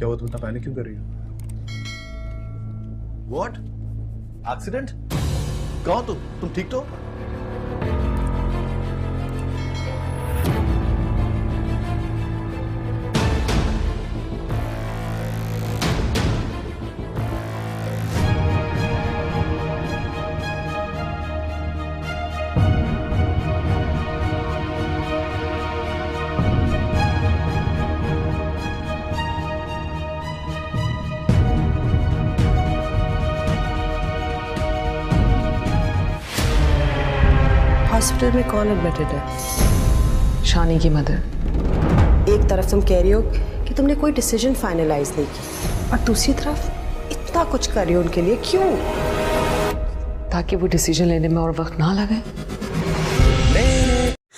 क्या हुआ, तुम इतना पैनिक क्यों कर रही हो? व्हाट? एक्सीडेंट? कहाँ हो तुम ठीक तो? हॉस्पिटल में कौन एडमिटेड है? शानी की मदर। एक तरफ तुम कह रही हो कि तुमने कोई डिसीजन फाइनलाइज नहीं की और दूसरी तरफ इतना कुछ कर रही हो उनके लिए, क्यों? ताकि वो डिसीजन लेने में और वक्त ना लगे।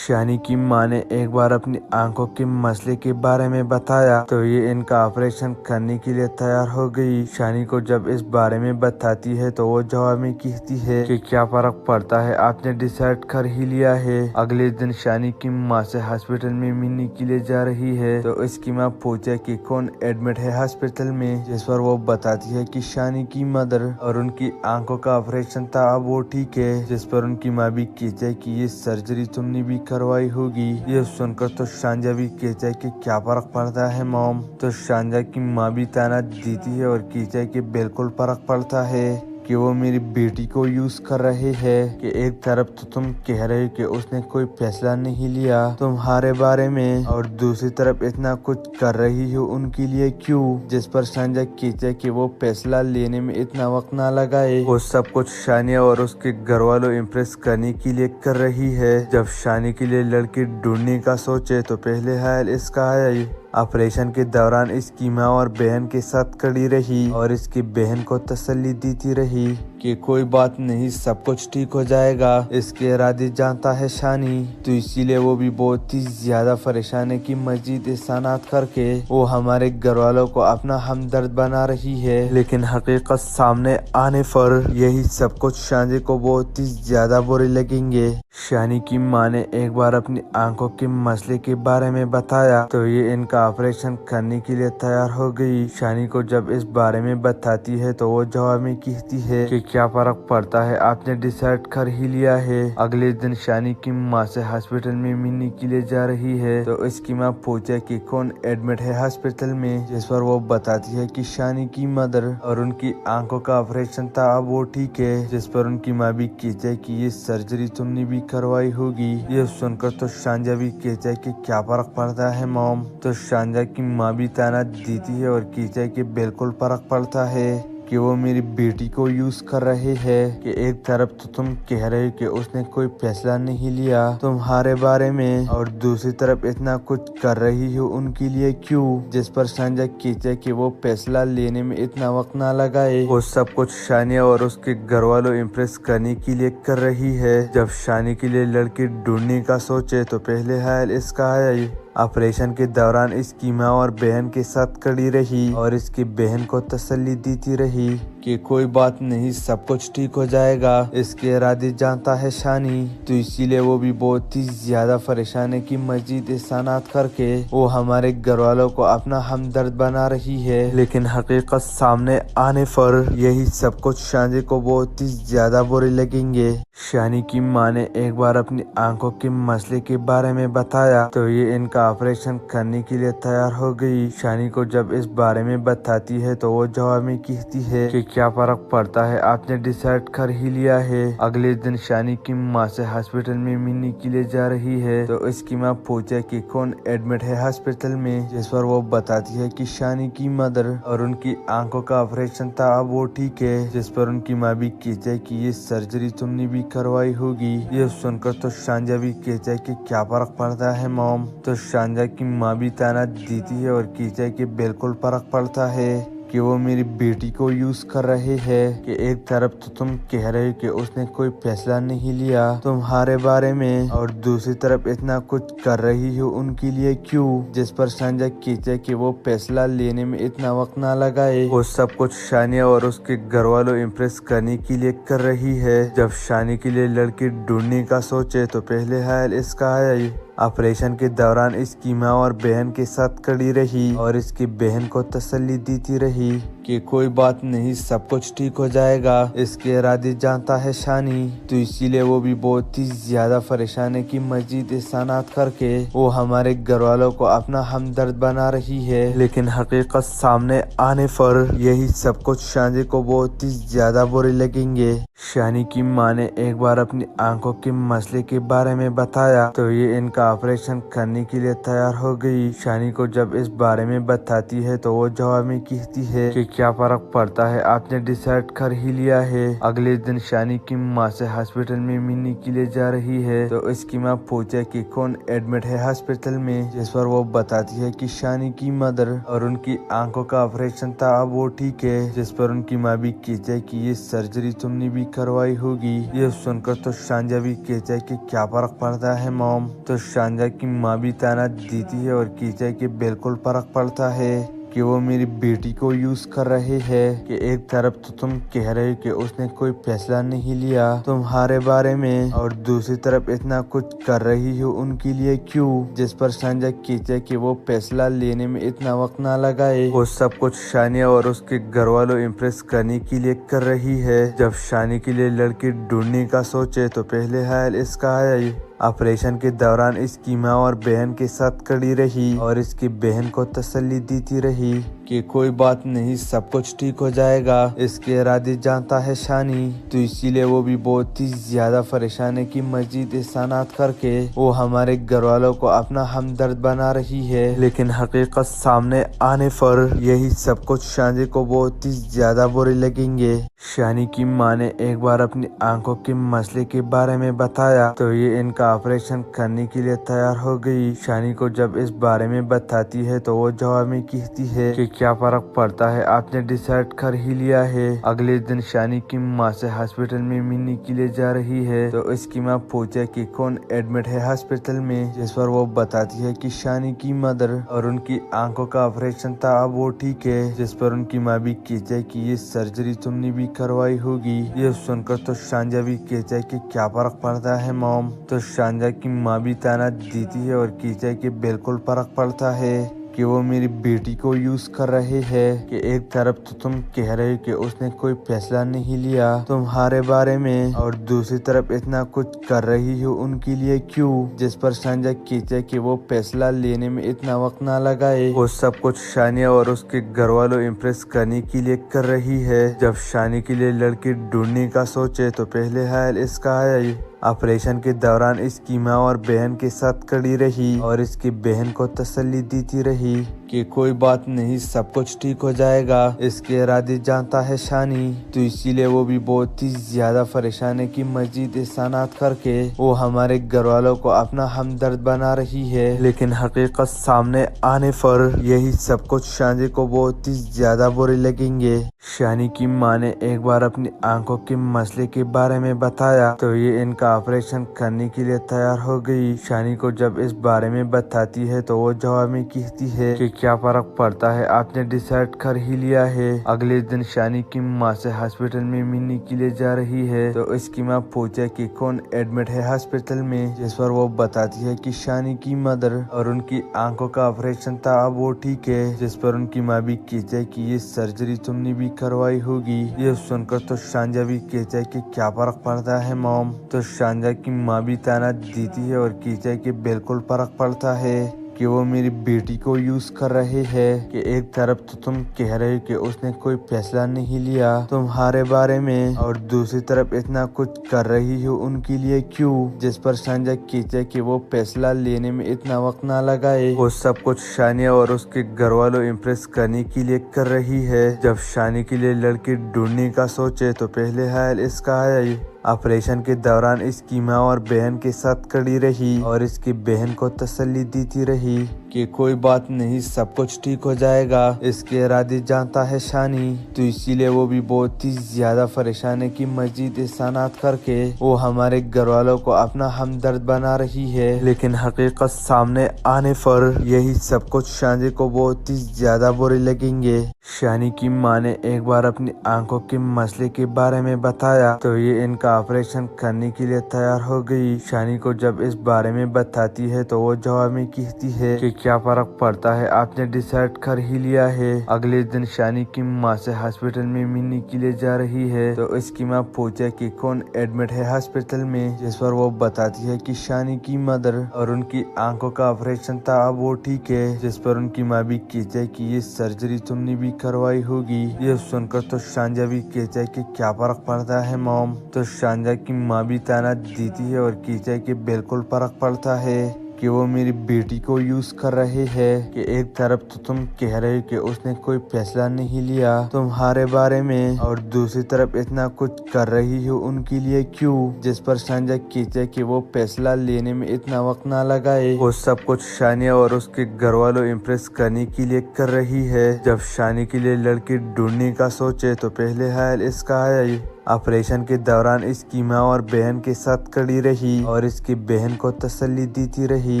शानी की माँ ने एक बार अपनी आंखों के मसले के बारे में बताया तो ये इनका ऑपरेशन करने के लिए तैयार हो गई। शानी को जब इस बारे में बताती है तो वो जवाब में कहती है कि क्या फर्क पड़ता है, आपने डिसाइड कर ही लिया है। अगले दिन शानी की माँ से हॉस्पिटल में मिलने के लिए जा रही है तो इसकी माँ पूछे कि कौन एडमिट है हॉस्पिटल में, जिस पर वो बताती है कि शानी की मदर, और उनकी आंखों का ऑपरेशन था, अब वो ठीक है। जिस पर उनकी माँ भी कहती है कि ये सर्जरी तुमने भी करवाई होगी। ये सुनकर तो शांजा भी कहता है कि क्या फर्क पड़ता है मॉम। तो शांजा की माँ भी ताना देती है और कहता है कि बिल्कुल फर्क पड़ता है कि वो मेरी बेटी को यूज कर रहे हैं। कि एक तरफ तो तुम कह रहे हो कि उसने कोई फैसला नहीं लिया तुम्हारे बारे में, और दूसरी तरफ इतना कुछ कर रही हो उनके लिए क्यों? जिस पर शानिया कहती है कि वो फैसला लेने में इतना वक्त ना लगाए। वो सब कुछ शानिया और उसके घर वालों इम्प्रेस करने के लिए कर रही है। जब शानी के लिए लड़की ढूंढने का सोचे तो पहले ख्याल इसका है। ऑपरेशन के दौरान इसकी माँ और बहन के साथ खड़ी रही और इसकी बहन को तसल्ली देती रही कि कोई बात नहीं, सब कुछ ठीक हो जाएगा। इसके इरादे जानता है शानी, तो इसीलिए वो भी बहुत ही ज्यादा परेशान है कि मजीद एहसानात करके वो हमारे घर वालों को अपना हमदर्द बना रही है। लेकिन हकीकत सामने आने पर यही सब कुछ शानी को बहुत ही ज्यादा बुरे लगेंगे। शानी की माँ ने एक बार अपनी आंखों के मसले के बारे में बताया तो ये इनका ऑपरेशन करने के लिए तैयार हो गई। शानी को जब इस बारे में बताती है तो वो जवाब में कहती है कि क्या फर्क पड़ता है, आपने डिसाइड कर ही लिया है। अगले दिन शानी की माँ से हॉस्पिटल में मिलने के लिए जा रही है तो इसकी माँ पूछे कि कौन एडमिट है हॉस्पिटल में, जिस पर वो बताती है कि शानी की मदर, और उनकी आंखों का ऑपरेशन था, अब वो ठीक है। जिस पर उनकी माँ भी कहती है कि ये सर्जरी तुमने भी करवाई होगी। ये सुनकर तो शांजा भी कहता है कि क्या फर्क पड़ता है मॉम। तो शांजा की माँ भी ताना देती है और कहता है कि बिल्कुल फर्क पड़ता है कि वो मेरी बेटी को यूज कर रहे हैं। कि एक तरफ तो तुम कह रहे हो कि उसने कोई फैसला नहीं लिया तुम्हारे बारे में, और दूसरी तरफ इतना कुछ कर रही हो उनके लिए क्यों? जिस पर शानिया कहती है कि वो फैसला लेने में इतना वक्त ना लगाए। वो सब कुछ शानिया और उसके घर वालों इम्प्रेस करने के लिए कर रही है। जब शानी के लिए लड़की ढूंढने का सोचे तो पहले ख्याल इसका है। ऑपरेशन के दौरान इसकी माँ और बहन के साथ खड़ी रही और इसकी बहन को तसल्ली देती रही कि कोई बात नहीं, सब कुछ ठीक हो जाएगा। इसके इरादे जानता है शानी, तो इसीलिए वो भी बहुत ही ज्यादा परेशान है कि मजीद एहसानात करके वो हमारे घर वालों को अपना हमदर्द बना रही है। लेकिन हकीकत सामने आने पर यही सब कुछ शानी को बहुत ही ज्यादा बुरे लगेंगे। शानी की माँ ने एक बार अपनी आंखों के मसले के बारे में बताया तो ये इनका ऑपरेशन करने के लिए तैयार हो गई। शानी को जब इस बारे में बताती है तो वो जवाब में कहती है कि क्या फर्क पड़ता है, आपने डिसाइड कर ही लिया है। अगले दिन शानी की माँ से हॉस्पिटल में मिलने के लिए जा रही है तो इसकी माँ पूछे कि कौन एडमिट है हॉस्पिटल में, जिस पर वो बताती है कि शानी की मदर, और उनकी आंखों का ऑपरेशन था, अब वो ठीक है। जिस पर उनकी माँ भी कहती है कि ये सर्जरी तुमने भी करवाई होगी। ये सुनकर तो शांजा भी कहता है कि क्या फर्क पड़ता है मॉम। तो शांजा की माँ भी ताना देती है और कहता है कि बिल्कुल फर्क पड़ता है कि वो मेरी बेटी को यूज कर रहे हैं। कि एक तरफ तो तुम कह रहे हो कि उसने कोई फैसला नहीं लिया तुम्हारे बारे में, और दूसरी तरफ इतना कुछ कर रही हो उनके लिए क्यों? जिस पर शानिया कहती है कि वो फैसला लेने में इतना वक्त ना लगाए। वो सब कुछ शानिया और उसके घर वालों इम्प्रेस करने के लिए कर रही है। जब शानी के लिए लड़की ढूंढने का सोचे तो पहले ख्याल इसका है। ऑपरेशन के दौरान इसकी माँ और बहन के साथ खड़ी रही और इसकी बहन को तसल्ली देती रही कि कोई बात नहीं, सब कुछ ठीक हो जाएगा। इसके इरादे जानता है शानी, तो इसीलिए वो भी बहुत ही ज्यादा परेशान है कि मजीद एहसानात करके वो हमारे घर वालों को अपना हमदर्द बना रही है। लेकिन हकीकत सामने आने पर यही सब कुछ शानी को बहुत ही ज्यादा बुरे लगेंगे। शानी की माँ ने एक बार अपनी आंखों के मसले के बारे में बताया तो ये इनका ऑपरेशन करने के लिए तैयार हो गई। शानी को जब इस बारे में बताती है तो वो जवाब में कहती है कि क्या फर्क पड़ता है, आपने डिसाइड कर ही लिया है। अगले दिन शानी की माँ से हॉस्पिटल में मिलने के लिए जा रही है तो इसकी माँ पूछे कि कौन एडमिट है हॉस्पिटल में, जिस पर वो बताती है कि शानी की मदर और उनकी आंखों का ऑपरेशन था, अब वो ठीक है। जिस पर उनकी माँ भी कहती है कि ये सर्जरी तुमने भी करवाई होगी। ये सुनकर तो शांजा भी कहता है कि क्या फर्क पड़ता है मॉम। तो शांजा की माँ भी ताना देती है और कहता है कि बिल्कुल फर्क पड़ता है कि वो मेरी बेटी को यूज कर रहे हैं। कि एक तरफ तो तुम कह रहे हो कि उसने कोई फैसला नहीं लिया तुम्हारे बारे में और दूसरी तरफ इतना कुछ कर रही हो उनके लिए क्यों। जिस पर शांजा कहता है कि वो फैसला लेने में इतना वक्त ना लगाए, वो सब कुछ शानिया और उसके घर वालों इम्प्रेस करने के लिए कर रही है। जब शानी के लिए लड़की ढूंढने का सोचे तो पहले ख्याल इसका आया। ऑपरेशन के दौरान इसकी माँ और बहन के साथ खड़ी रही और इसकी बहन को तसल्ली देती रही कि कोई बात नहीं, सब कुछ ठीक हो जाएगा। इसके इरादे जानता है शानी, तो इसीलिए वो भी बहुत ही ज्यादा परेशान है कि मजीद एहसानात करके वो हमारे घर वालों को अपना हमदर्द बना रही है। लेकिन हकीकत सामने आने पर यही सब कुछ शानी को बहुत ही ज्यादा बुरे लगेंगे। शानी की माँ ने एक बार अपनी आंखों के मसले के बारे में बताया तो ये इनका ऑपरेशन करने के लिए तैयार हो गई। शानी को जब इस बारे में बताती है तो वो जवाब में कहती है कि क्या फर्क पड़ता है, आपने डिसाइड कर ही लिया है। अगले दिन शानी की माँ से हॉस्पिटल में मिलने के लिए जा रही है तो इसकी माँ पूछे कि कौन एडमिट है हॉस्पिटल में, जिस पर वो बताती है कि शानी की मदर और उनकी आंखों का ऑपरेशन था, अब वो ठीक है। जिस पर उनकी माँ भी कहती है कि ये सर्जरी तुमने भी करवाई होगी। ये सुनकर तो शांजा भी कहता है कि क्या फर्क पड़ता है मॉम। तो शांजा की माँ भी ताना देती है और कहता है कि बिल्कुल फर्क पड़ता है कि वो मेरी बेटी को यूज कर रहे हैं। कि एक तरफ तो तुम कह रहे हो कि उसने कोई फैसला नहीं लिया तुम्हारे बारे में और दूसरी तरफ इतना कुछ कर रही हो उनके लिए क्यों। जिस पर शांजा कहता है कि वो फैसला लेने में इतना वक्त ना लगाए, वो सब कुछ शानिया और उसके घर वालों इम्प्रेस करने के लिए कर रही है। जब शानी के लिए लड़की ढूंढने का सोचे तो पहले ख्याल इसका आया। ऑपरेशन के दौरान इसकी माँ और बहन के साथ खड़ी रही और इसकी बहन को तसल्ली देती रही कि कोई बात नहीं, सब कुछ ठीक हो जाएगा। इसके इरादे जानता है शानी, तो इसीलिए वो भी बहुत ही ज्यादा परेशान है कि मजीद एहसानात करके वो हमारे घर वालों को अपना हमदर्द बना रही है। लेकिन हकीकत सामने आने पर यही सब कुछ शानी को बहुत ही ज्यादा बुरे लगेंगे। शानी की माँ ने एक बार अपनी आंखों के मसले के बारे में बताया तो ये इनका ऑपरेशन करने के लिए तैयार हो गई। शानी को जब इस बारे में बताती है तो वो जवाब में कहती है कि क्या फर्क पड़ता है, आपने डिसाइड कर ही लिया है। अगले दिन शानी की माँ से हॉस्पिटल में मिलने के लिए जा रही है तो इसकी माँ पूछे कि कौन एडमिट है हॉस्पिटल में, जिस पर वो बताती है कि शानी की मदर और उनकी आंखों का ऑपरेशन था, अब वो ठीक है। जिस पर उनकी माँ भी कहती है कि ये सर्जरी तुमने भी करवाई होगी। ये सुनकर तो शांजा भी कहता है कि क्या फर्क पड़ता है मॉम। तो शांजा की माँ भी ताना देती है और कहता है कि बिल्कुल फर्क पड़ता है कि वो मेरी बेटी को यूज कर रहे हैं। कि एक तरफ तो तुम कह रहे हो कि उसने कोई फैसला नहीं लिया तुम्हारे बारे में और दूसरी तरफ इतना कुछ कर रही हो उनके लिए क्यों। जिस पर शांजा कहता है कि वो फैसला लेने में इतना वक्त ना लगाए, वो सब कुछ शानिया और उसके घर वालों इम्प्रेस करने के लिए कर रही है। जब शानी के लिए लड़की ढूंढने का सोचे तो पहले ख्याल इसका आया। ऑपरेशन के दौरान इसकी माँ और बहन के साथ खड़ी रही और इसकी बहन को तसल्ली देती रही कि कोई बात नहीं, सब कुछ ठीक हो जाएगा, इसके इरादे जानता है शानी। तो इसीलिए वो भी बहुत ही ज्यादा परेशान है कि मजीद एहसानात करके वो हमारे घर वालों को अपना हमदर्द बना रही है। लेकिन हकीकत सामने आने पर यही सब कुछ शानी को बहुत ही ज्यादा बुरे लगेंगे। शानी की माँ ने एक बार अपनी आंखों के मसले के बारे में बताया तो ये इनका ऑपरेशन करने के लिए तैयार हो गई। शानी को जब इस बारे में बताती है तो वो जवाब में कहती है कि क्या फर्क पड़ता है, आपने डिसाइड कर ही लिया है। अगले दिन शानी की माँ से हॉस्पिटल में मिलने के लिए जा रही है तो इसकी माँ पूछे कि कौन एडमिट है हॉस्पिटल में, जिस पर वो बताती है कि शानी की मदर, और उनकी आंखों का ऑपरेशन था, अब वो ठीक है। जिस पर उनकी माँ भी कहती है कि ये सर्जरी तुमने भी करवाई होगी। ये सुनकर तो शांजा भी कहता है कि क्या फर्क पड़ता है मॉम। तो शांजा की माँ भी ताना देती है और कहता है कि बिल्कुल फर्क पड़ता है कि वो मेरी बेटी को यूज कर रहे हैं। कि एक तरफ तो तुम कह रहे हो कि उसने कोई फैसला नहीं लिया तुम्हारे बारे में, और दूसरी तरफ इतना कुछ कर रही हो उनके लिए क्यों। जिस पर शानिया कहती है कि वो फैसला लेने में इतना वक्त ना लगाए, वो सब कुछ शानिया और उसके घर वालों इम्प्रेस करने के लिए कर रही है। जब शानी के लिए लड़की ढूंढने का सोचे तो पहले ख्याल इसका है। ऑपरेशन के दौरान इसकी माँ और बहन के साथ खड़ी रही और इसकी बहन को तसल्ली देती रही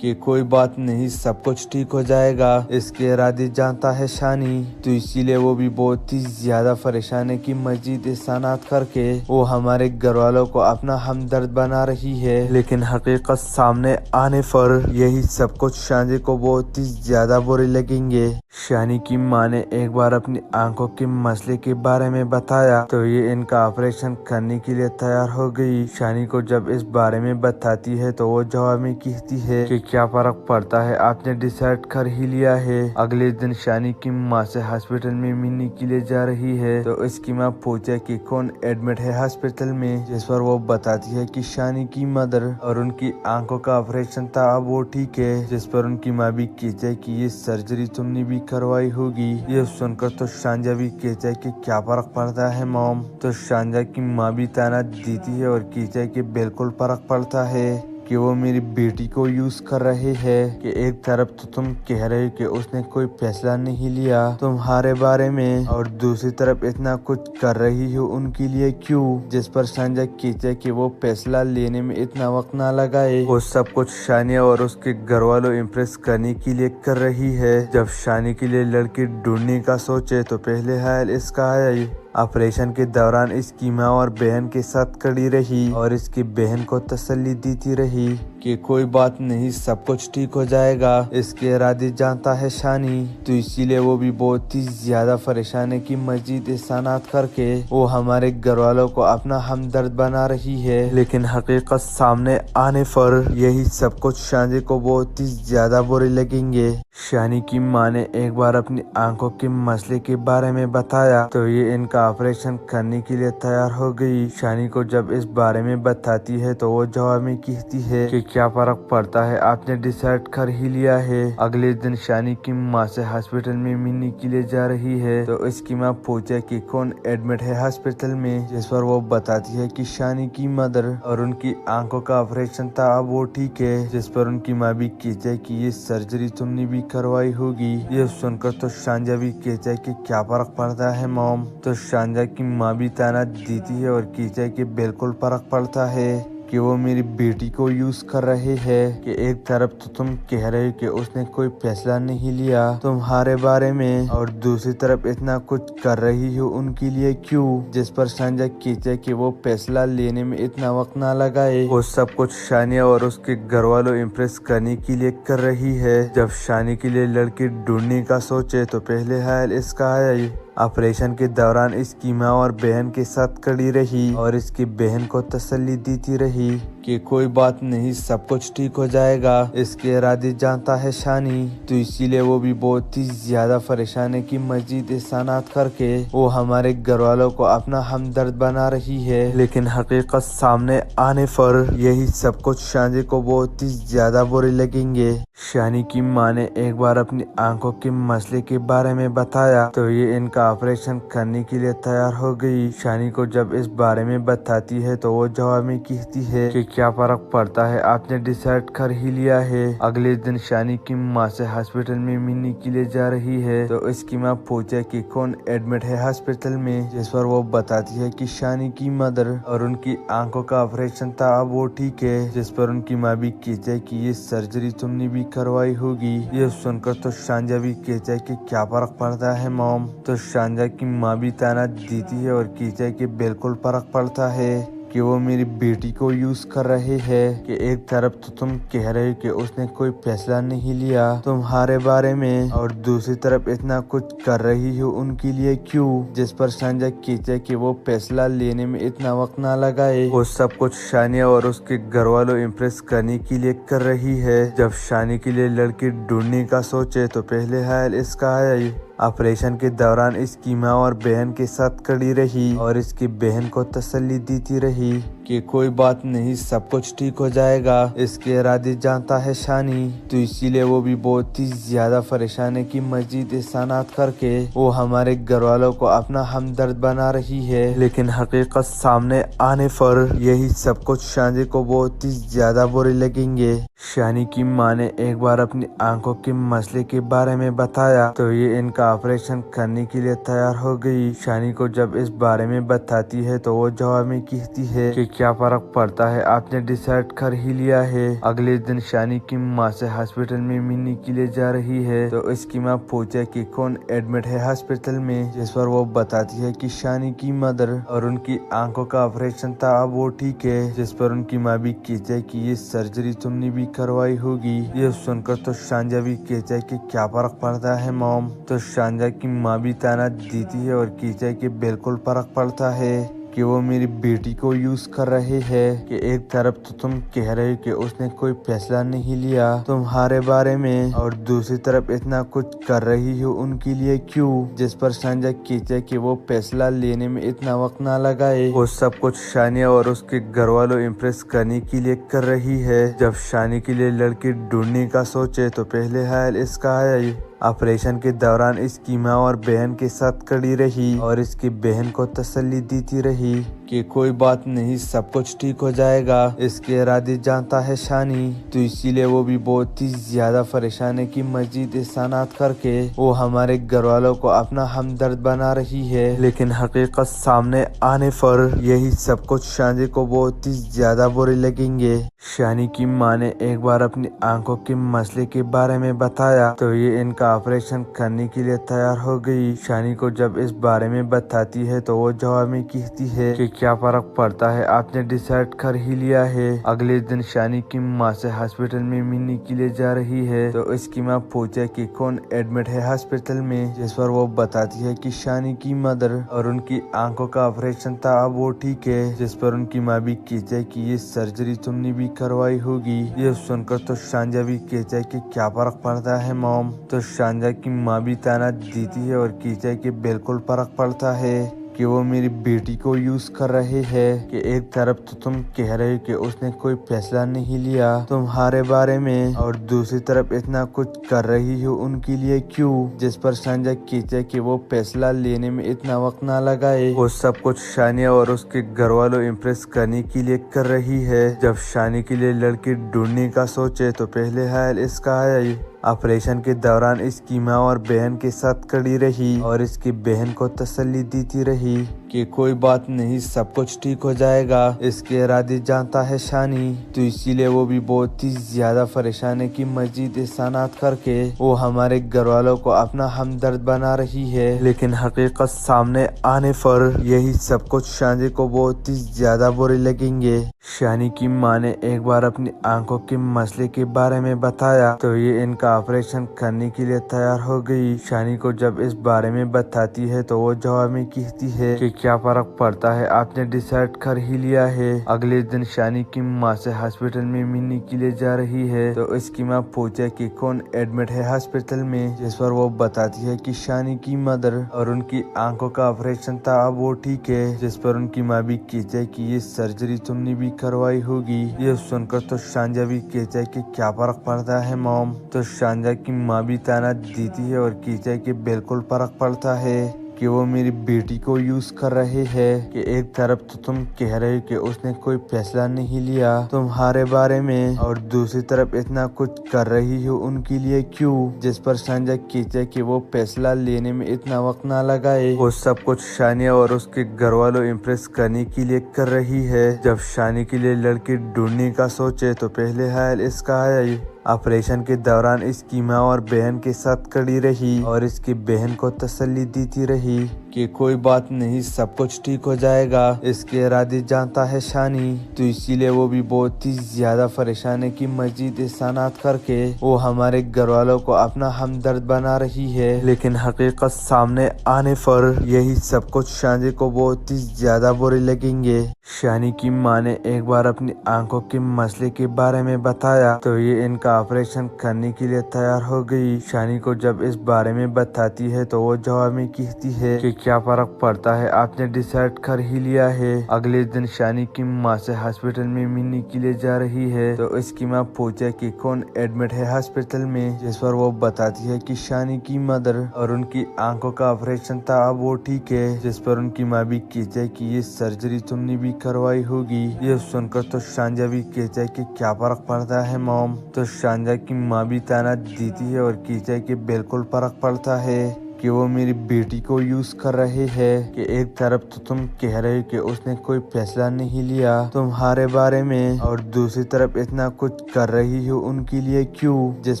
कि कोई बात नहीं, सब कुछ ठीक हो जाएगा, इसके इरादे जानता है शानी। तो इसीलिए वो भी बहुत ही ज्यादा परेशान है कि मजीद एहसानात करके वो हमारे घर वालों को अपना हमदर्द बना रही है। लेकिन हकीकत सामने आने पर यही सब कुछ शानी को बहुत ही ज्यादा बुरे लगेंगे। शानी की माँ ने एक बार अपनी आंखों के मसले के बारे में बताया तो ये इनका ऑपरेशन करने के लिए तैयार हो गई। शानी को जब इस बारे में बताती है तो वो जवाब में कहती है कि क्या फर्क पड़ता है, आपने डिसाइड कर ही लिया है। अगले दिन शानी की माँ से हॉस्पिटल में मिलने के लिए जा रही है तो इसकी माँ पूछे कि कौन एडमिट है हॉस्पिटल में, जिस पर वो बताती है कि शानी की मदर, और उनकी आंखों का ऑपरेशन था, अब वो ठीक है। जिस पर उनकी माँ भी कहती है कि ये सर्जरी तुमने भी करवाई होगी। ये सुनकर तो शांजा भी कहता है कि क्या फर्क पड़ता है मॉम। तो शांजा की माँ भी ताना देती है और कहता है कि बिल्कुल फर्क पड़ता है कि वो मेरी बेटी को यूज कर रहे हैं। कि एक तरफ तो तुम कह रहे हो कि उसने कोई फैसला नहीं लिया तुम्हारे बारे में, और दूसरी तरफ इतना कुछ कर रही हो उनके लिए क्यों। जिस पर शानिया कहती है कि वो फैसला लेने में इतना वक्त ना लगाए, वो सब कुछ शानिया और उसके घर वालों इम्प्रेस करने के लिए कर रही है। जब शानी के लिए लड़की ढूंढने का सोचे तो पहले ख्याल इसका है। ऑपरेशन के दौरान इसकी माँ और बहन के साथ खड़ी रही और इसकी बहन को तसल्ली देती रही कि कोई बात नहीं, सब कुछ ठीक हो जाएगा, इसके इरादे जानता है शानी। तो इसीलिए वो भी बहुत ही ज्यादा परेशान है कि मजीद एहसानात करके वो हमारे घर वालों को अपना हमदर्द बना रही है। लेकिन हकीकत सामने आने पर यही सब कुछ शानी को बहुत ही ज्यादा बुरे लगेंगे। शानी की माँ ने एक बार अपनी आंखों के मसले के बारे में बताया तो ये इनका ऑपरेशन करने के लिए तैयार हो गई। शानी को जब इस बारे में बताती है तो वो जवाब में कहती है कि क्या फर्क पड़ता है, आपने डिसाइड कर ही लिया है। अगले दिन शानी की माँ से हॉस्पिटल में मिलने के लिए जा रही है तो इसकी माँ पूछे कि कौन एडमिट है हॉस्पिटल में, जिस पर वो बताती है कि शानी की मदर, और उनकी आंखों का ऑपरेशन था, अब वो ठीक है। जिस पर उनकी माँ भी कहती है कि ये सर्जरी तुमने भी करवाई होगी। ये सुनकर तो शांजा भी कहता है कि क्या फर्क पड़ता है मॉम। तो शांजा की माँ भी ताना देती है और कहता है कि बिल्कुल फर्क पड़ता है कि वो मेरी बेटी को यूज कर रहे हैं। कि एक तरफ तो तुम कह रहे हो कि उसने कोई फैसला नहीं लिया तुम्हारे बारे में, और दूसरी तरफ इतना कुछ कर रही हो उनके लिए क्यों। जिस पर शानिया कहती है कि वो फैसला लेने में इतना वक्त ना लगाए, वो सब कुछ शानिया और उसके घर वालों इम्प्रेस करने के लिए कर रही है। जब शानी के लिए लड़की ढूंढने का सोचे तो पहले ख्याल इसका है। ऑपरेशन के दौरान इसकी माँ और बहन के साथ खड़ी रही और इसकी बहन को तसल्ली देती रही कि कोई बात नहीं, सब कुछ ठीक हो जाएगा, इसके इरादे जानता है शानी। तो इसीलिए वो भी बहुत ही ज्यादा परेशान है कि मजीद एहसानात करके वो हमारे घर वालों को अपना हमदर्द बना रही है। लेकिन हकीकत सामने आने पर यही सब कुछ शानी को बहुत ही ज्यादा बुरे लगेंगे। शानी की माँ ने एक बार अपनी आंखों के मसले के बारे में बताया तो ये इनका ऑपरेशन करने के लिए तैयार हो गई। शानी को जब इस बारे में बताती है तो वो जवाब में कहती है कि क्या फर्क पड़ता है, आपने डिसाइड कर ही लिया है। अगले दिन शानी की माँ से हॉस्पिटल में मिलने के लिए जा रही है तो इसकी माँ पूछे कि कौन एडमिट है हॉस्पिटल में, जिस पर वो बताती है कि शानी की मदर और उनकी आंखों का ऑपरेशन था, अब वो ठीक है। जिस पर उनकी माँ भी कहती है कि ये सर्जरी तुमने भी करवाई होगी। ये सुनकर तो शांजा भी कहता है कि क्या फर्क पड़ता है मॉम। तो शांजा की माँ भी ताना देती है और कहती है कि बिल्कुल फर्क पड़ता है कि वो मेरी बेटी को यूज कर रहे हैं। कि एक तरफ तो तुम कह रहे हो कि उसने कोई फैसला नहीं लिया तुम्हारे बारे में और दूसरी तरफ इतना कुछ कर रही हो उनके लिए क्यों। जिस पर शानिया कहती है कि वो फैसला लेने में इतना वक्त ना लगाए। वो सब कुछ शानिया और उसके घर वालों इम्प्रेस करने के लिए कर रही है। जब शानी के लिए लड़की ढूंढने का सोचे तो पहले ख्याल इसका है। ऑपरेशन के दौरान इसकी माँ और बहन के साथ खड़ी रही और इसकी बहन को तसल्ली देती रही कि कोई बात नहीं, सब कुछ ठीक हो जाएगा। इसके इरादे जानता है शानी, तो इसीलिए वो भी बहुत ही ज्यादा परेशान है कि मजीद एहसानात करके वो हमारे घर वालों को अपना हमदर्द बना रही है। लेकिन हकीकत सामने आने पर यही सब कुछ शानी को बहुत ही ज्यादा बुरे लगेंगे। शानी की माँ ने एक बार अपनी आंखों के मसले के बारे में बताया तो ये इनका ऑपरेशन करने के लिए तैयार हो गई। शानी को जब इस बारे में बताती है तो वो जवाब में कहती है कि क्या फर्क पड़ता है, आपने डिसाइड कर ही लिया है। अगले दिन शानी की माँ से हॉस्पिटल में मिलने के लिए जा रही है तो इसकी माँ पूछे कि कौन एडमिट है हॉस्पिटल में, जिस पर वो बताती है कि शानी की मदर और उनकी आंखों का ऑपरेशन था, अब वो ठीक है। जिस पर उनकी माँ भी कहती है कि ये सर्जरी तुमने भी करवाई होगी। ये सुनकर तो शांजा भी कहता है कि क्या फर्क पड़ता है मॉम। तो शांजा की माँ भी ताना देती है और कहता है कि बिल्कुल फर्क पड़ता है कि वो मेरी बेटी को यूज कर रहे हैं। कि एक तरफ तो तुम कह रहे हो कि उसने कोई फैसला नहीं लिया तुम्हारे बारे में और दूसरी तरफ इतना कुछ कर रही हो उनके लिए क्यों। जिस पर शानिया कहती है कि वो फैसला लेने में इतना वक्त ना लगाए। वो सब कुछ शानिया और उसके घर वालों इम्प्रेस करने के लिए कर रही है। जब शानी के लिए लड़की ढूंढने का सोचे तो पहले ख्याल इसका है। ऑपरेशन के दौरान इसकी माँ और बहन के साथ खड़ी रही और इसकी बहन को तसल्ली देती रही कि कोई बात नहीं, सब कुछ ठीक हो जाएगा। इसके इरादे जानता है शानी, तो इसीलिए वो भी बहुत ही ज्यादा परेशान है कि मजीद एहसानात करके वो हमारे घर वालों को अपना हमदर्द बना रही है। लेकिन हकीकत सामने आने पर यही सब कुछ शानी को बहुत ही ज्यादा बुरे लगेंगे। शानी की माँ ने एक बार अपनी आंखों के मसले के बारे में बताया तो ये इनका ऑपरेशन करने के लिए तैयार हो गई। शानी को जब इस बारे में बताती है तो वो जवाब में कहती है कि क्या फर्क पड़ता है, आपने डिसाइड कर ही लिया है। अगले दिन शानी की माँ से हॉस्पिटल में मिलने के लिए जा रही है तो इसकी माँ पूछे कि कौन एडमिट है हॉस्पिटल में, जिस पर वो बताती है कि शानी की मदर और उनकी आंखों का ऑपरेशन था, अब वो ठीक है। जिस पर उनकी माँ भी कहती है कि ये सर्जरी तुमने भी करवाई होगी। ये सुनकर तो शांजा भी कहता है कि क्या फर्क पड़ता है मॉम। तो शांजा की माँ भी ताना देती है और कहता है कि बिल्कुल फर्क पड़ता है कि वो मेरी बेटी को यूज कर रहे हैं। कि एक तरफ तो तुम कह रहे हो कि उसने कोई फैसला नहीं लिया तुम्हारे बारे में और दूसरी तरफ इतना कुछ कर रही हो उनके लिए क्यों। जिस पर शानिया कहती है कि वो फैसला लेने में इतना वक्त ना लगाए। वो सब कुछ शानिया और उसके घर वालों इम्प्रेस करने के लिए कर रही है। जब शानी के लिए लड़की ढूंढने का सोचे तो पहले ख्याल इसका है। ऑपरेशन के दौरान इसकी माँ और बहन के साथ खड़ी रही और इसकी बहन को तसल्ली देती रही कि कोई बात नहीं, सब कुछ ठीक हो जाएगा। इसके इरादे जानता है शानी, तो इसीलिए वो भी बहुत ही ज्यादा परेशान है कि मजीद एहसानात करके वो हमारे घर वालों को अपना हमदर्द बना रही है। लेकिन हकीकत सामने आने पर यही सब कुछ शानी को बहुत ही ज्यादा बुरे लगेंगे। शानी की माँ ने एक बार अपनी आंखों के मसले के बारे में बताया तो ये इनका ऑपरेशन करने के लिए तैयार हो गई। शानी को जब इस बारे में बताती है तो वो जवाब में कहती है कि क्या फर्क पड़ता है, आपने डिसाइड कर ही लिया है। अगले दिन शानी की माँ से हॉस्पिटल में मिलने के लिए जा रही है तो इसकी माँ पूछे कि कौन एडमिट है हॉस्पिटल में, जिस पर वो बताती है कि शानी की मदर और उनकी आंखों का ऑपरेशन था, अब वो ठीक है। जिस पर उनकी माँ भी कहती है कि ये सर्जरी तुमने भी करवाई होगी। ये सुनकर तो शांजा भी कहता है कि क्या फर्क पड़ता है मॉम। तो शांजा की माँ भी ताना देती है और कहता है कि बिल्कुल फर्क पड़ता है कि वो मेरी बेटी को यूज कर रहे हैं। कि एक तरफ तो तुम कह रहे हो कि उसने कोई फैसला नहीं लिया तुम्हारे बारे में, और दूसरी तरफ इतना कुछ कर रही हो उनके लिए क्यों, जिस पर शानिया कहती है कि वो फैसला लेने में इतना वक्त ना लगाए। वो सब कुछ शानिया और उसके घर वालों इम्प्रेस करने के लिए कर रही है। जब शानी के लिए लड़की ढूंढने का सोचे तो पहले ख्याल इसका आया। ऑपरेशन के दौरान इसकी माँ और बहन के साथ खड़ी रही और इसकी बहन को तसल्ली देती रही कि कोई बात नहीं, सब कुछ ठीक हो जाएगा। इसके इरादे जानता है शानी, तो इसीलिए वो भी बहुत ही ज्यादा परेशान है कि मजीद एहसानात करके वो हमारे घर वालों को अपना हमदर्द बना रही है। लेकिन हकीकत सामने आने पर यही सब कुछ शानी को बहुत ही ज्यादा बुरे लगेंगे। शानी की माँ ने एक बार अपनी आंखों के मसले के बारे में बताया तो ये इनका ऑपरेशन करने के लिए तैयार हो गई। शानी को जब इस बारे में बताती है तो वो जवाब में कहती है कि क्या फर्क पड़ता है, आपने डिसाइड कर ही लिया है। अगले दिन शानी की माँ से हॉस्पिटल में मिलने के लिए जा रही है तो इसकी माँ पूछे कि कौन एडमिट है हॉस्पिटल में, जिस पर वो बताती है कि शानी की मदर, और उनकी आंखों का ऑपरेशन था, अब वो ठीक है। जिस पर उनकी माँ भी कहती है कि ये सर्जरी तुमने भी करवाई होगी। ये सुनकर तो शानिया भी कहती है कि क्या फर्क पड़ता है मॉम। तो शानिया की माँ भी ताना देती है और कहती है कि बिल्कुल फर्क पड़ता है कि वो मेरी बेटी को यूज कर रहे हैं। कि एक तरफ तो तुम कह रहे हो कि उसने कोई फैसला नहीं लिया तुम्हारे बारे में, और दूसरी तरफ इतना कुछ कर रही हो उनके लिए क्यों, जिस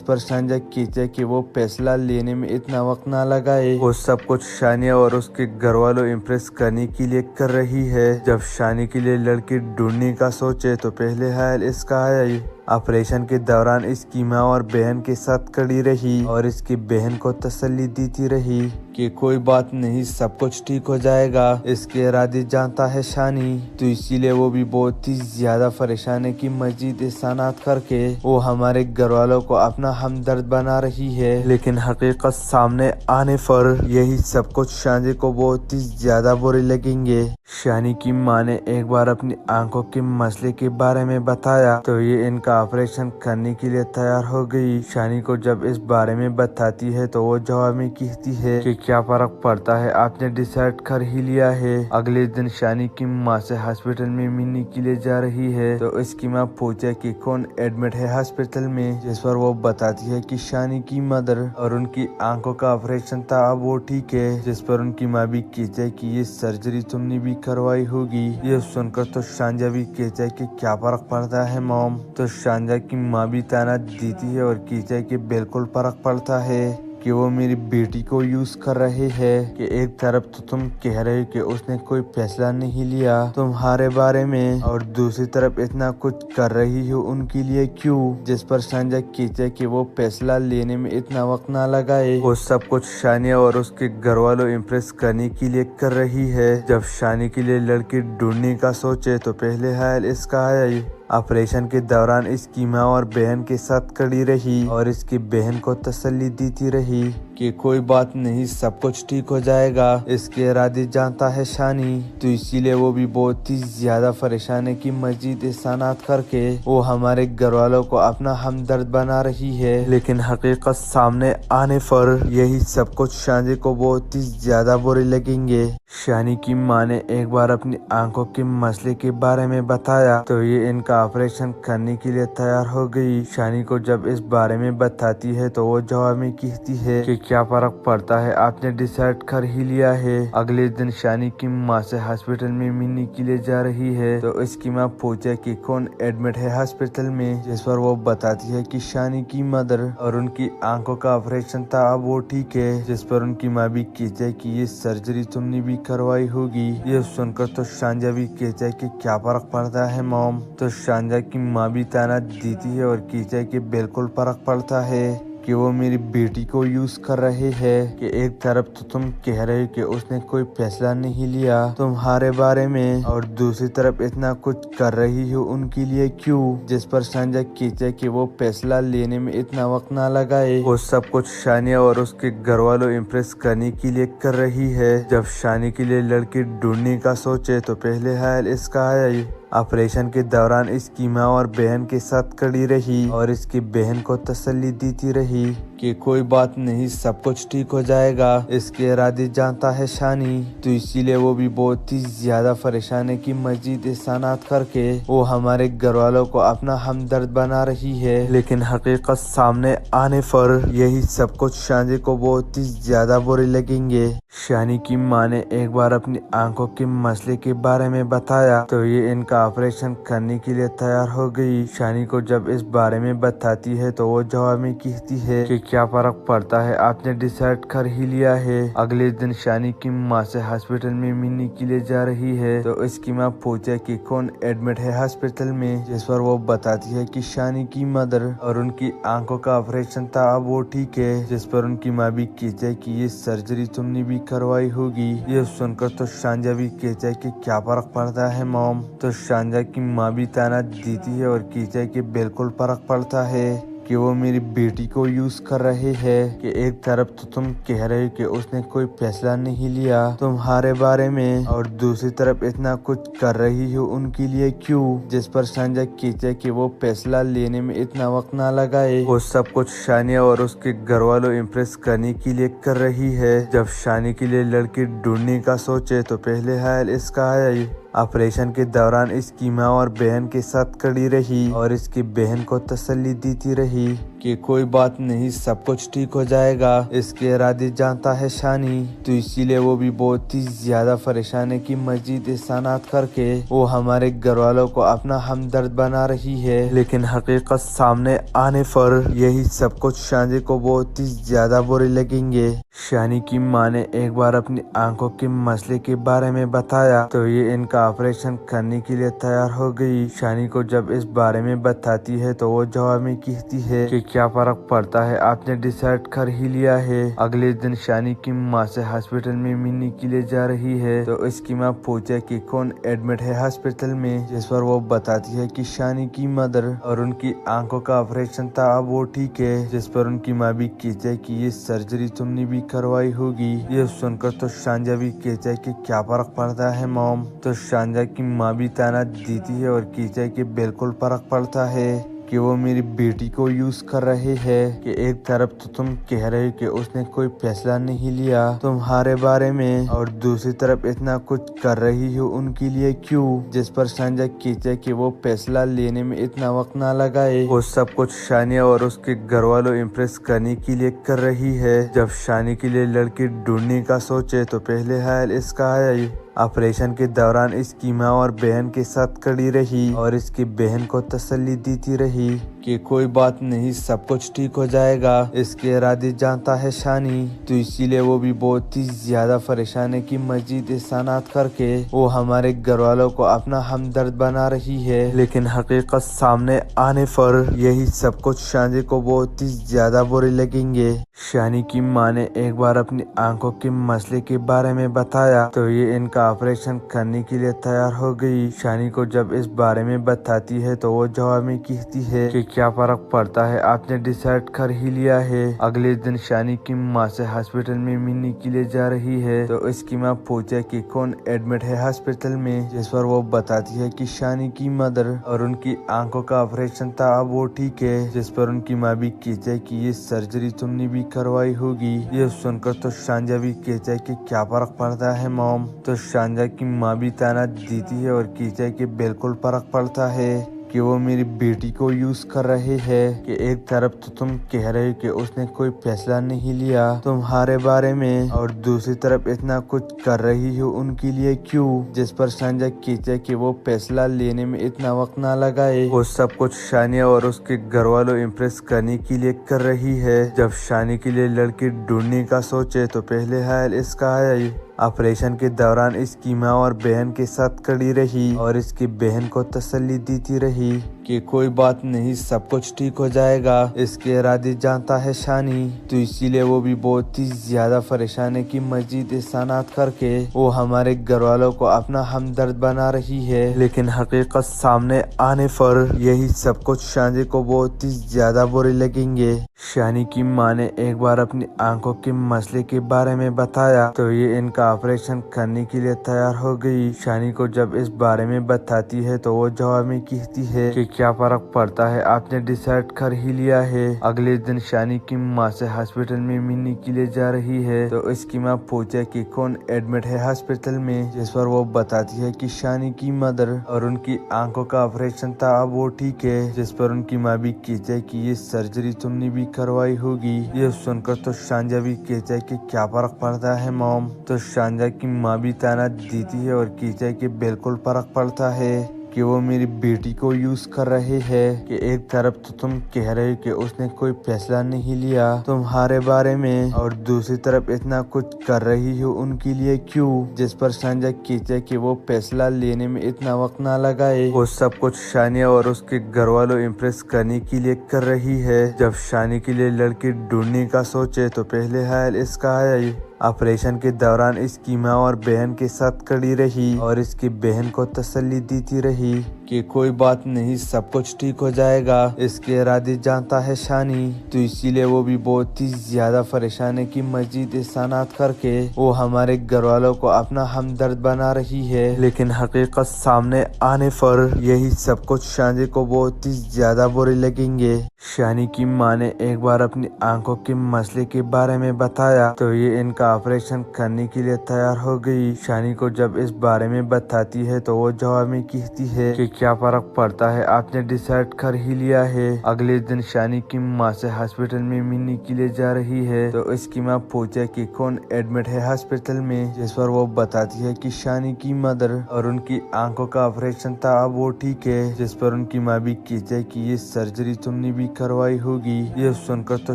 पर शानिया कहती है कि वो फैसला लेने में इतना वक्त ना लगाए। वो सब कुछ शानिया और उसके घर वालों इम्प्रेस करने के लिए कर रही है। जब शानी के लिए लड़की ढूंढने का सोचे तो पहले ख्याल इसका आया। ऑपरेशन के दौरान इसकी माँ और बहन के साथ खड़ी रही और इसकी बहन को तसल्ली देती रही कि कोई बात नहीं, सब कुछ ठीक हो जाएगा। इसके इरादे जानता है शानी, तो इसीलिए वो भी बहुत ही ज्यादा परेशान है कि मजीद एहसानात करके वो हमारे घर वालों को अपना हमदर्द बना रही है। लेकिन हकीकत सामने आने पर यही सब कुछ शानी को बहुत ही ज्यादा बुरे लगेंगे। शानी की माँ ने एक बार अपनी आंखों के मसले के बारे में बताया तो ये इनका ऑपरेशन करने के लिए तैयार हो गई। शानी को जब इस बारे में बताती है तो वो जवाब में कहती है कि क्या फर्क पड़ता है, आपने डिसाइड कर ही लिया है। अगले दिन शानी की माँ से हॉस्पिटल में मिलने के लिए जा रही है तो इसकी माँ पूछे कि कौन एडमिट है हॉस्पिटल में, जिस पर वो बताती है कि शानी की मदर, और उनकी आंखों का ऑपरेशन था, अब वो ठीक है। जिस पर उनकी माँ भी कहती है कि ये सर्जरी तुमने भी करवाई होगी। ये सुनकर तो शानिया भी कहती है कि क्या फर्क पड़ता है मॉम। तो शानिया की माँ भी ताना देती है और कहती है कि बिल्कुल फर्क पड़ता है कि वो मेरी बेटी को यूज कर रहे हैं। कि एक तरफ तो तुम कह रहे हो कि उसने कोई फैसला नहीं लिया तुम्हारे बारे में, और दूसरी तरफ इतना कुछ कर रही हो उनके लिए क्यों, जिस पर शानिया कहती है कि वो फैसला लेने में इतना वक्त ना लगाए। वो सब कुछ शानिया और उसके घर वालों इम्प्रेस करने के लिए कर रही है। जब शानी के लिए लड़की ढूंढने का सोचे तो पहले ख्याल इसका आया। ऑपरेशन के दौरान इसकी माँ और बहन के साथ खड़ी रही और इसकी बहन को तसल्ली देती रही कि कोई बात नहीं, सब कुछ ठीक हो जाएगा। इसके इरादे जानता है शानी, तो इसीलिए वो भी बहुत ही ज्यादा परेशान है कि मजीद एहसानात करके वो हमारे घर वालों को अपना हमदर्द बना रही है। लेकिन हकीकत सामने आने पर यही सब कुछ शानी को बहुत ही ज्यादा बुरे लगेंगे। शानी की माँ ने एक बार अपनी आंखों के मसले के बारे में बताया तो ये इनका ऑपरेशन करने के लिए तैयार हो गई। शानी को जब इस बारे में बताती है तो वो जवाब में कहती है कि क्या फर्क पड़ता है, आपने डिसाइड कर ही लिया है। अगले दिन शानी की माँ से हॉस्पिटल में मिलने के लिए जा रही है तो इसकी माँ पूछे कि कौन एडमिट है हॉस्पिटल में, जिस पर वो बताती है कि शानी की मदर, और उनकी आंखों का ऑपरेशन था, अब वो ठीक है। जिस पर उनकी माँ भी कहती है कि ये सर्जरी तुमने भी करवाई होगी। ये सुनकर तो शानिया भी कहती है कि क्या फर्क पड़ता है मॉम। तो शानिया की माँ भी ताना देती है और कहती है कि बिल्कुल फर्क पड़ता है कि वो मेरी बेटी को यूज कर रहे हैं। कि एक तरफ तो तुम कह रहे हो कि उसने कोई फैसला नहीं लिया तुम्हारे बारे में, और दूसरी तरफ इतना कुछ कर रही हो उनके लिए क्यों, जिस पर शानिया कहती है कि वो फैसला लेने में इतना वक्त ना लगाए। वो सब कुछ शानिया और उसके घर वालों इम्प्रेस करने के लिए कर रही है। जब शानी के लिए लड़की ढूंढने का सोचे तो पहले ख्याल इसका आया। ऑपरेशन के दौरान इसकी माँ और बहन के साथ खड़ी रही और इसकी बहन को तसल्ली देती रही कि कोई बात नहीं, सब कुछ ठीक हो जाएगा। इसके इरादे जानता है शानी, तो इसीलिए वो भी बहुत ही ज्यादा परेशान है कि मजीद एहसानात करके वो हमारे घर वालों को अपना हमदर्द बना रही है। लेकिन हकीकत सामने आने पर यही सब कुछ शानी को बहुत ही ज्यादा बुरे लगेंगे। शानी की माँ ने एक बार अपनी आंखों के मसले के बारे में बताया तो ये इनका ऑपरेशन करने के लिए तैयार हो गई। शानी को जब इस बारे में बताती है तो वो जवाब में कहती है कि क्या फर्क पड़ता है, आपने डिसाइड कर ही लिया है। अगले दिन शानी की माँ से हॉस्पिटल में मिलने के लिए जा रही है तो इसकी माँ पूछे कि कौन एडमिट है हॉस्पिटल में, जिस पर वो बताती है कि शानी की मदर, और उनकी आंखों का ऑपरेशन था, अब वो ठीक है। जिस पर उनकी माँ भी कहती है कि ये सर्जरी तुमने भी करवाई होगी। ये सुनकर तो शांजा भी कहता है कि क्या फर्क पड़ता है मॉम। तो शांजा की माँ भी ताना देती है और कहता है कि बिल्कुल फर्क पड़ता है कि वो मेरी बेटी को यूज कर रहे हैं। कि एक तरफ तो तुम कह रहे हो कि उसने कोई फैसला नहीं लिया तुम्हारे बारे में, और दूसरी तरफ इतना कुछ कर रही हो उनके लिए क्यों। जिस पर शानिया कहती है कि वो फैसला लेने में इतना वक्त ना लगाए। वो सब कुछ शानिया और उसके घर वालों इम्प्रेस करने के लिए कर रही है। जब शानी के लिए लड़की ढूंढने का सोचे तो पहले ख्याल इसका आया। ऑपरेशन के दौरान इसकी माँ और बहन के साथ खड़ी रही और इसकी बहन को तसल्ली देती रही कि कोई बात नहीं, सब कुछ ठीक हो जाएगा। इसके इरादे जानता है शानी, तो इसीलिए वो भी बहुत ही ज्यादा परेशान है कि मजीद एहसानात करके वो हमारे घर वालों को अपना हमदर्द बना रही है। लेकिन हकीकत सामने आने पर यही सब कुछ शानी को बहुत ही ज्यादा बुरे लगेंगे। शानी की माँ ने एक बार अपनी आंखों के मसले के बारे में बताया तो ये इनका ऑपरेशन करने के लिए तैयार हो गई। शानी को जब इस बारे में बताती है तो वो जवाब में कहती है कि क्या फर्क पड़ता है, आपने डिसाइड कर ही लिया है। अगले दिन शानी की माँ से हॉस्पिटल में मिलने के लिए जा रही है तो इसकी माँ पूछे कि कौन एडमिट है हॉस्पिटल में, जिस पर वो बताती है कि शानी की मदर, और उनकी आंखों का ऑपरेशन था, अब वो ठीक है। जिस पर उनकी माँ भी कहती है कि ये सर्जरी तुमने भी करवाई होगी। ये सुनकर तो शांजा भी कहता है कि क्या फर्क पड़ता है मॉम। तो शांजा की माँ भी ताना देती है और कहता है कि बिल्कुल फर्क पड़ता है कि वो मेरी बेटी को यूज कर रहे हैं। कि एक तरफ तो तुम कह रहे हो कि उसने कोई फैसला नहीं लिया तुम्हारे बारे में, और दूसरी तरफ इतना कुछ कर रही हो उनके लिए क्यों। जिस पर शानिया कहती है कि वो फैसला लेने में इतना वक्त ना लगाए। वो सब कुछ शानिया और उसके घर वालों इम्प्रेस करने के लिए कर रही है। जब शानी के लिए लड़की ढूंढने का सोचे तो पहले ख्याल इसका आया। ऑपरेशन के दौरान इसकी माँ और बहन के साथ खड़ी रही और इसकी बहन को तसल्ली देती रही कि कोई बात नहीं, सब कुछ ठीक हो जाएगा। इसके इरादे जानता है शानी, तो इसीलिए वो भी बहुत ही ज्यादा परेशान है कि मजीद एहसानात करके वो हमारे घर वालों को अपना हमदर्द बना रही है। लेकिन हकीकत सामने आने पर यही सब कुछ शानी को बहुत ही ज्यादा बुरे लगेंगे। शानी की माँ ने एक बार अपनी आंखों के मसले के बारे में बताया तो ये इनका ऑपरेशन करने के लिए तैयार हो गई। शानी को जब इस बारे में बताती है तो वो जवाब में कहती है कि क्या फर्क पड़ता है, आपने डिसाइड कर ही लिया है। अगले दिन शानी की माँ से हॉस्पिटल में मिलने के लिए जा रही है तो इसकी माँ पूछे कि कौन एडमिट है हॉस्पिटल में, जिस पर वो बताती है कि शानी की मदर, और उनकी आंखों का ऑपरेशन था, अब वो ठीक है। जिस पर उनकी माँ भी कहती है कि ये सर्जरी तुमने भी करवाई होगी। ये सुनकर तो शांजा भी कहता है कि क्या फर्क पड़ता है मॉम। तो शांजा की माँ भी ताना देती है और कहती है कि बिल्कुल फर्क पड़ता है कि वो मेरी बेटी को यूज कर रहे हैं। कि एक तरफ तो तुम कह रहे हो कि उसने कोई फैसला नहीं लिया तुम्हारे बारे में, और दूसरी तरफ इतना कुछ कर रही हो उनके लिए क्यों। जिस पर शानिया कहती है कि वो फैसला लेने में इतना वक्त ना लगाए। वो सब कुछ शानिया और उसके घर वालों इम्प्रेस करने के लिए कर रही है। जब शानी के लिए लड़की ढूंढने का सोचे तो पहले ख्याल इसका आया। ऑपरेशन के दौरान इसकी माँ और बहन के साथ खड़ी रही और इसकी बहन को तसल्ली देती रही कि कोई बात नहीं, सब कुछ ठीक हो जाएगा। इसके इरादे जानता है शानी, तो इसीलिए वो भी बहुत ही ज्यादा परेशान है कि मजीद एहसानात करके वो हमारे घर वालों को अपना हमदर्द बना रही है। लेकिन हकीकत सामने आने पर यही सब कुछ शानी को बहुत ही ज्यादा बुरे लगेंगे। शानी की माँ ने एक बार अपनी आंखों के मसले के बारे में बताया तो ये इनका ऑपरेशन करने के लिए तैयार हो गई। शानी को जब इस बारे में बताती है तो वो जवाब में कहती है कि क्या फर्क पड़ता है, आपने डिसाइड कर ही लिया है। अगले दिन शानी की माँ से हॉस्पिटल में मिलने के लिए जा रही है तो इसकी माँ पूछे कि कौन एडमिट है हॉस्पिटल में, जिस पर वो बताती है कि शानी की मदर, और उनकी आंखों का ऑपरेशन था, अब वो ठीक है। जिस पर उनकी माँ भी कहती है कि ये सर्जरी तुमने भी करवाई होगी। ये सुनकर तो शांजा भी कहता है कि क्या फर्क पड़ता है मॉम। तो शांजा की माँ भी ताना देती है और कहता है कि बिल्कुल फर्क पड़ता है कि वो मेरी बेटी को यूज कर रहे हैं। कि एक तरफ तो तुम कह रहे हो कि उसने कोई फैसला नहीं लिया तुम्हारे बारे में, और दूसरी तरफ इतना कुछ कर रही हो उनके लिए क्यों। जिस पर शांजा कहता है कि वो फैसला लेने में इतना वक्त ना लगाए, वो सब कुछ शानिया और उसके घर वालों इम्प्रेस करने के लिए कर रही है। जब शानी के लिए लड़की ढूंढने का सोचे तो पहले ख्याल इसका आया। ऑपरेशन के दौरान इसकी माँ और बहन के साथ खड़ी रही और इसकी बहन को तसल्ली देती रही कि कोई बात नहीं, सब कुछ ठीक हो जाएगा। इसके इरादे जानता है शानी, तो इसीलिए वो भी बहुत ही ज्यादा परेशान है कि मजीद एहसानात करके वो हमारे घर वालों को अपना हमदर्द बना रही है। लेकिन हकीकत सामने आने पर यही सब कुछ शानी को बहुत ही ज्यादा बुरे लगेंगे। शानी की माँ ने एक बार अपनी आंखों के मसले के बारे में बताया तो ये इनका ऑपरेशन करने के लिए तैयार हो गई। शानी को जब इस बारे में बताती है तो वो जवाब में कहती है कि क्या फर्क पड़ता है, आपने डिसाइड कर ही लिया है। अगले दिन शानी की माँ से हॉस्पिटल में मिलने के लिए जा रही है तो इसकी माँ पूछे कि कौन एडमिट है हॉस्पिटल में, जिस पर वो बताती है कि शानी की मदर, और उनकी आंखों का ऑपरेशन था, अब वो ठीक है। जिस पर उनकी माँ भी कहती है कि ये सर्जरी तुमने भी करवाई होगी। ये सुनकर तो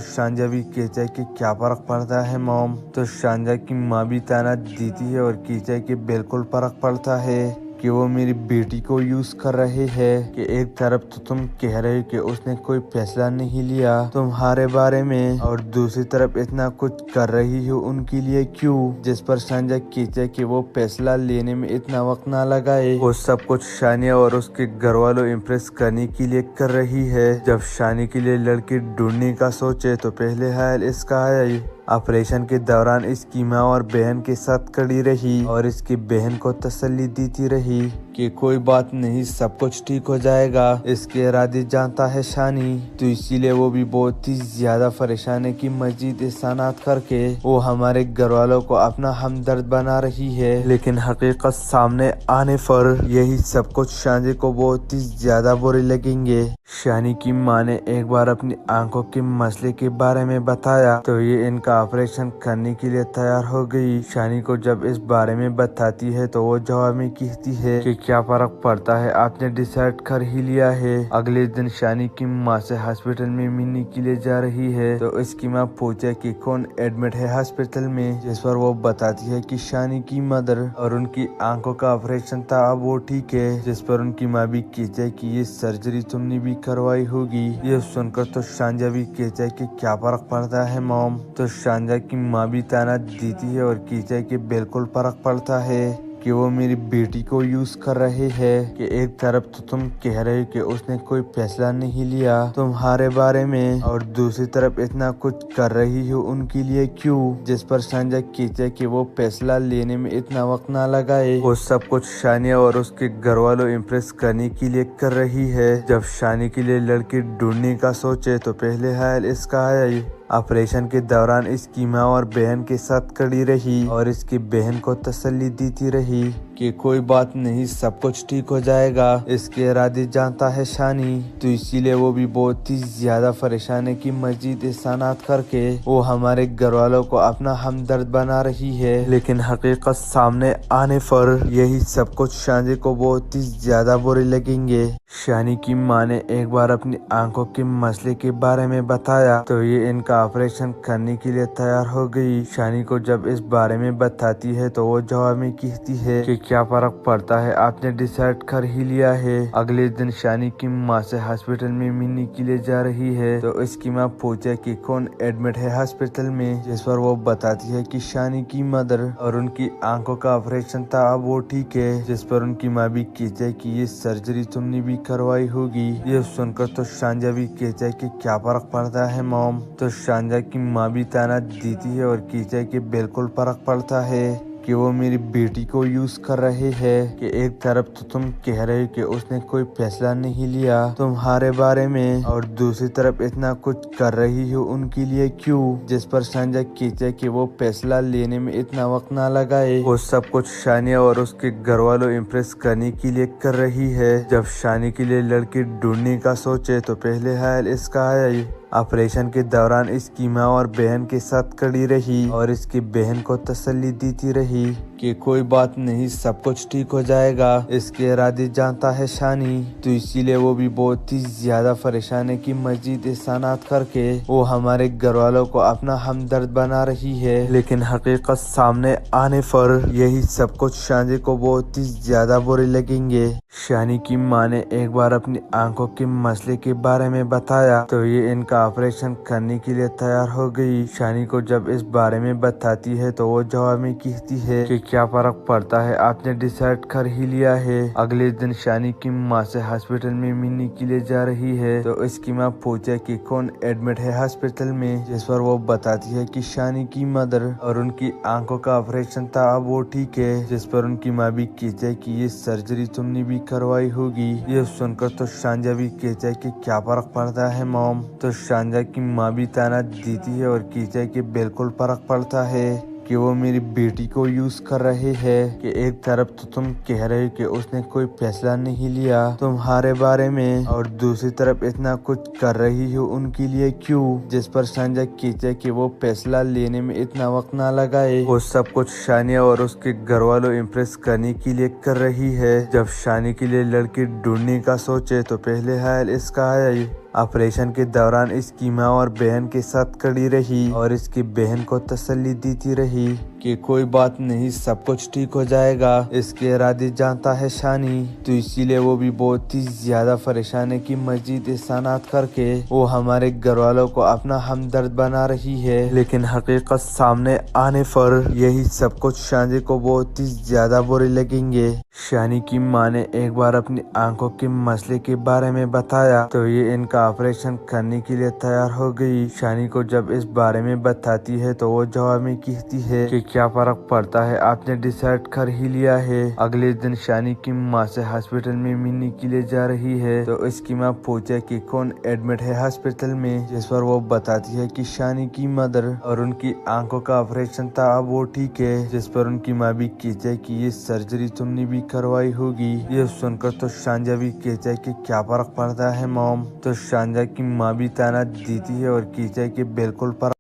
शांजा भी कहता है कि क्या फर्क पड़ता है मॉम। तो शांजा की माँ भी ताना देती है और कहता है कि बिल्कुल फर्क पड़ता है कि वो मेरी बेटी को यूज कर रहे हैं। कि एक तरफ तो तुम कह रहे हो कि उसने कोई फैसला नहीं लिया तुम्हारे बारे में, और दूसरी तरफ इतना कुछ कर रही हो उनके लिए क्यों। जिस पर शांजा कहता है कि वो फैसला लेने में इतना वक्त ना लगाए, वो सब कुछ शानिया और उसके घर वालों इम्प्रेस करने के लिए कर रही है। जब शानी के लिए लड़की ढूंढने का सोचे तो पहले ख्याल इसका आया। ऑपरेशन के दौरान इसकी माँ और बहन के साथ खड़ी रही और इसकी बहन को तसल्ली देती रही कि कोई बात नहीं, सब कुछ ठीक हो जाएगा। इसके इरादे जानता है शानी, तो इसीलिए वो भी बहुत ही ज्यादा परेशान है कि मजीद एहसानात करके वो हमारे घर वालों को अपना हमदर्द बना रही है। लेकिन हकीकत सामने आने पर यही सब कुछ शानी को बहुत ही ज्यादा बुरे लगेंगे। शानी की माँ ने एक बार अपनी आंखों के मसले के बारे में बताया तो ये इनका ऑपरेशन करने के लिए तैयार हो गई। शानी को जब इस बारे में बताती है तो वो जवाब में कहती है कि क्या फर्क पड़ता है, आपने डिसाइड कर ही लिया है। अगले दिन शानी की माँ से हॉस्पिटल में मिलने के लिए जा रही है तो इसकी माँ पूछे कि कौन एडमिट है हॉस्पिटल में, जिस पर वो बताती है कि शानी की मदर, और उनकी आंखों का ऑपरेशन था, अब वो ठीक है। जिस पर उनकी माँ भी कहती है कि ये सर्जरी तुमने भी करवाई होगी। ये सुनकर तो शांजा भी कहता है कि क्या फर्क पड़ता है मॉम। तो शांजा की माँ भी ताना देती है और कहता है कि बिल्कुल फर्क पड़ता है कि वो मेरी बेटी को यूज कर रहे हैं। कि एक तरफ तो तुम कह रहे हो कि उसने कोई फैसला नहीं लिया तुम्हारे बारे में, और दूसरी तरफ इतना कुछ कर रही हो उनके लिए क्यों। जिस पर शांजा कहता है कि वो फैसला लेने में इतना वक्त ना लगाए, वो सब कुछ शानिया और उसके घर वालों इम्प्रेस करने के लिए कर रही है। जब शानी के लिए लड़की ढूंढने का सोचे तो पहले ख्याल इसका आया। ऑपरेशन के दौरान इसकी माँ और बहन के साथ खड़ी रही और इसकी बहन को तसल्ली देती रही कि कोई बात नहीं, सब कुछ ठीक हो जाएगा। इसके इरादे जानता है शानी, तो इसीलिए वो भी बहुत ही ज्यादा परेशान है कि मजीद एहसानात करके वो हमारे घर वालों को अपना हमदर्द बना रही है। लेकिन हकीकत सामने आने पर यही सब कुछ शानी को बहुत ही ज्यादा बुरे लगेंगे। शानी की माँ ने एक बार अपनी आंखों के मसले के बारे में बताया तो ये इनका ऑपरेशन करने के लिए तैयार हो गई। शानी को जब इस बारे में बताती है तो वो जवाब में कहती है कि क्या फर्क पड़ता है, आपने डिसाइड कर ही लिया है। अगले दिन शानी की माँ से हॉस्पिटल में मिलने के लिए जा रही है तो इसकी माँ पूछे कि कौन एडमिट है हॉस्पिटल में, जिस पर वो बताती है कि शानी की मदर और उनकी आंखों का ऑपरेशन था, अब वो ठीक है। जिस पर उनकी माँ भी कहती है कि ये सर्जरी तुमने भी करवाई होगी। ये सुनकर तो शांजा भी कहता है कि क्या फर्क पड़ता है मॉम। तो शांजा की माँ भी ताना देती है और कहती है कि बिल्कुल फर्क पड़ता है कि वो मेरी बेटी को यूज कर रहे हैं। कि एक तरफ तो तुम कह रहे हो कि उसने कोई फैसला नहीं लिया तुम्हारे बारे में और दूसरी तरफ इतना कुछ कर रही हो उनके लिए क्यों। जिस पर शानिया कहती है कि वो फैसला लेने में इतना वक्त ना लगाए, वो सब कुछ शानिया और उसके घर वालों इम्प्रेस करने के लिए कर रही है। जब शानी के लिए लड़की ढूंढने का सोचे तो पहले ख्याल इसका आया। ऑपरेशन के दौरान इसकी माँ और बहन के साथ खड़ी रही और इसकी बहन को तसल्ली देती रही कि कोई बात नहीं, सब कुछ ठीक हो जाएगा। इसके इरादे जानता है शानी, तो इसीलिए वो भी बहुत ही ज्यादा परेशान है कि मजीद एहसानात करके वो हमारे घर वालों को अपना हमदर्द बना रही है। लेकिन हकीकत सामने आने पर यही सब कुछ शानी को बहुत ही ज्यादा बुरे लगेंगे। शानी की माँ ने एक बार अपनी आंखों के मसले के बारे में बताया तो ये इनका ऑपरेशन करने के लिए तैयार हो गई। शानी को जब इस बारे में बताती है तो वो जवाब में कहती है कि क्या फर्क पड़ता है, आपने डिसाइड कर ही लिया है। अगले दिन शानी की माँ से हॉस्पिटल में मिलने के लिए जा रही है तो इसकी माँ पूछे कि कौन एडमिट है हॉस्पिटल में, जिस पर वो बताती है कि शानी की मदर और उनकी आंखों का ऑपरेशन था, अब वो ठीक है। जिस पर उनकी माँ भी कहती है कि ये सर्जरी तुमने भी करवाई होगी। ये सुनकर तो शांजा भी कहता है कि क्या फर्क पड़ता है मॉम। तो शांजा की माँ भी ताना देती है और कहती है कि बिल्कुल फर्क पड़ता है कि वो मेरी बेटी को यूज कर रहे हैं। कि एक तरफ तो तुम कह रहे हो कि उसने कोई फैसला नहीं लिया तुम्हारे बारे में और दूसरी तरफ इतना कुछ कर रही हो उनके लिए क्यों। जिस पर शानिया कहती है कि वो फैसला लेने में इतना वक्त ना लगाए, वो सब कुछ शानिया और उसके घर वालों इम्प्रेस करने के लिए कर रही है। जब शानी के लिए लड़की ढूंढने का सोचे तो पहले ख्याल इसका आया। ऑपरेशन के दौरान इसकी माँ और बहन के साथ खड़ी रही और इसकी बहन को तसल्ली देती रही कि कोई बात नहीं, सब कुछ ठीक हो जाएगा। इसके इरादे जानता है शानी, तो इसीलिए वो भी बहुत ही ज्यादा परेशान है कि मजीद एहसानात करके वो हमारे घर वालों को अपना हमदर्द बना रही है। लेकिन हकीकत सामने आने पर यही सब कुछ शानी को बहुत ही ज्यादा बुरे लगेंगे। शानी की माँ ने एक बार अपनी आंखों के मसले के बारे में बताया तो ये इनका ऑपरेशन करने के लिए तैयार हो गई। शानी को जब इस बारे में बताती है तो वो जवाब में कहती है कि क्या फर्क पड़ता है, आपने डिसाइड कर ही लिया है। अगले दिन शानी की माँ से हॉस्पिटल में मिलने के लिए जा रही है तो इसकी माँ पूछे कि कौन एडमिट है हॉस्पिटल में, जिस पर वो बताती है कि शानी की मदर और उनकी आंखों का ऑपरेशन था, अब वो ठीक है। जिस पर उनकी माँ भी कहती है कि ये सर्जरी तुमने भी करवाई होगी। ये सुनकर तो शांजा भी कहता है कि क्या फर्क पड़ता है मॉम। तो शांजा की माँ भी ताना देती है और कहती है कि बिल्कुल फर्क